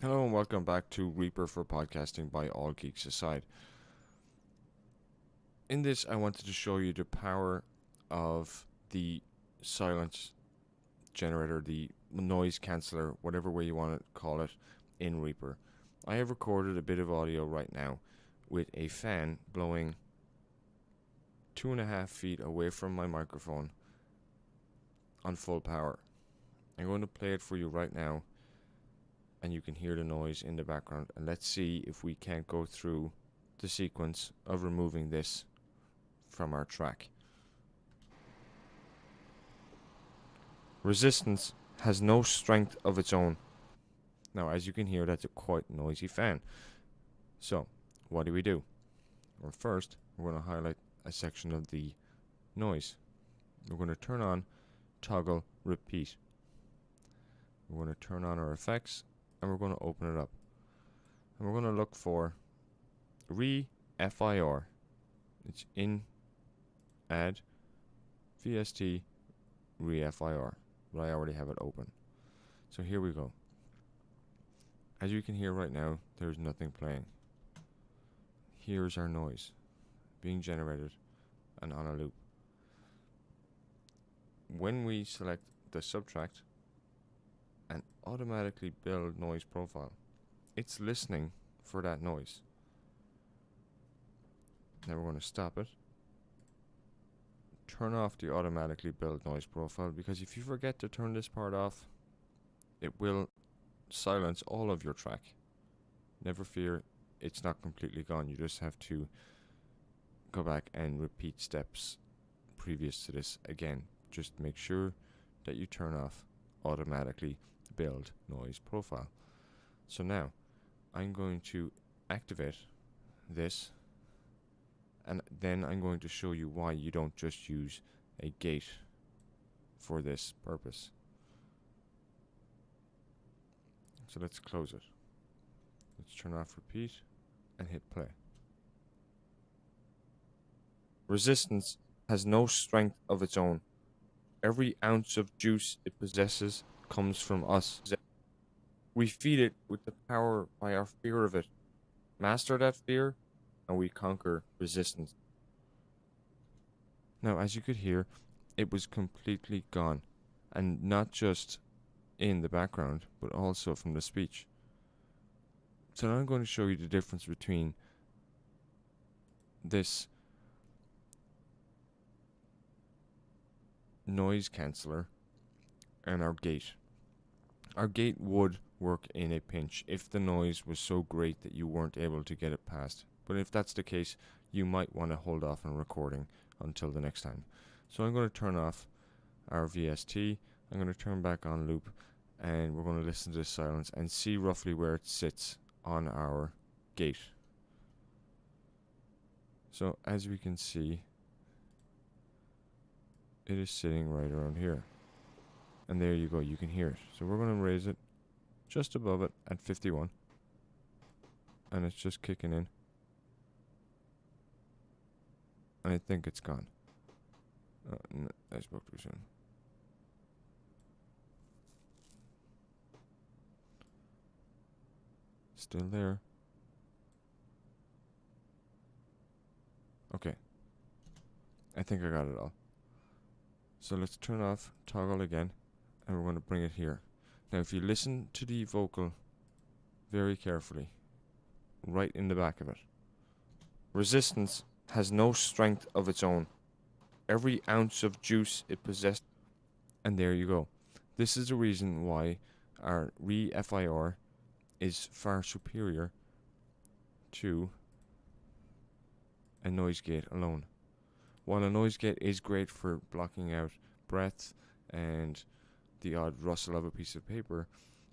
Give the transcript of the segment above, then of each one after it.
Hello and welcome back to Reaper for Podcasting by All Geeks Aside. In this, I wanted to show you the power of the silence generator, the noise canceller, whatever way you want to call it, in Reaper. I have recorded a bit of audio right now with a fan blowing 2.5 feet away from my microphone on full power. I'm going to play it for you right now, and you can hear the noise in the background. And let's see if we can't go through the sequence of removing this from our track. Resistance has no strength of its own. Now, as you can hear, that's a quite noisy fan. So, what do? Well, first, we're going to highlight a section of the noise. We're going to turn on toggle repeat. We're going to turn on our effects, and we're going to open it up. And we're going to look for re-FIR. It's in add VST re-FIR, but I already have it open. So here we go. As you can hear right now, there's nothing playing. Here's our noise being generated and on a loop. When we select the subtract and automatically build noise profile, it's listening for that noise. Now we're going to stop it. Turn off the automatically build noise profile, because if you forget to turn this part off, it will silence all of your track. Never fear, it's not completely gone. You just have to go back and repeat steps previous to this again. Just make sure that you turn off automatically build noise profile. So now I'm going to activate this, and then I'm going to show you why you don't just use a gate for this purpose. So let's close it. Let's turn off repeat and hit play. Resistance has no strength of its own. Every ounce of juice it possesses comes from us. We feed it with the power by our fear of it. Master that fear, and we conquer resistance. Now, as you could hear, it was completely gone, and not just in the background, but also from the speech. So now I'm going to show you the difference between this noise canceller and our gate. Our gate would work in a pinch if the noise was so great that you weren't able to get it past. But if that's the case, you might want to hold off on recording until the next time. So I'm going to turn off our VST. I'm going to turn back on loop, and we're going to listen to the silence and see roughly where it sits on our gate. So as we can see, it is sitting right around here. And there you go, you can hear it. So we're going to raise it just above it at 51. And it's just kicking in. And I think it's gone. I spoke too soon. Still there. Okay. I think I got it all. So let's turn off toggle again, and we're going to bring it here. Now if you listen to the vocal very carefully, right in the back of it, resistance has no strength of its own. Every ounce of juice it possessed. And there you go. This is the reason why our re-FIR is far superior to a noise gate alone. While a noise gate is great for blocking out breath and the odd rustle of a piece of paper,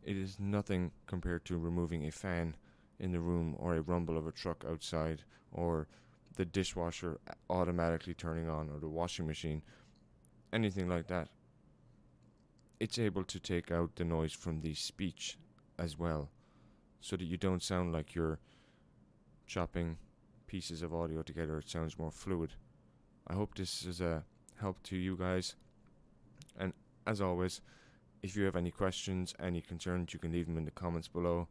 it is nothing compared to removing a fan in the room, or a rumble of a truck outside, or the dishwasher automatically turning on, or the washing machine, anything like that. It's able to take out the noise from the speech as well, so that you don't sound like you're chopping pieces of audio together. It sounds more fluid. I hope this is a help to you guys, and as always, if you have any questions, any concerns, you can leave them in the comments below.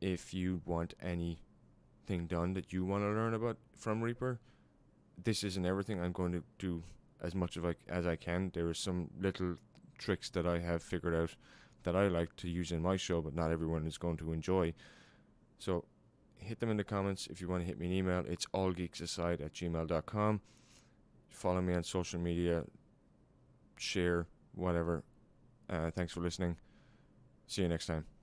if you want anything done that you want to learn about from Reaper. This isn't everything. I'm going to do as much of as I can. There are some little tricks that I have figured out that I like to use in my show, but not everyone is going to enjoy. So hit them in the comments. If you want to hit me an email, it's allgeeksaside@gmail.com. Follow me on social media, share, whatever. Thanks for listening. See you next time.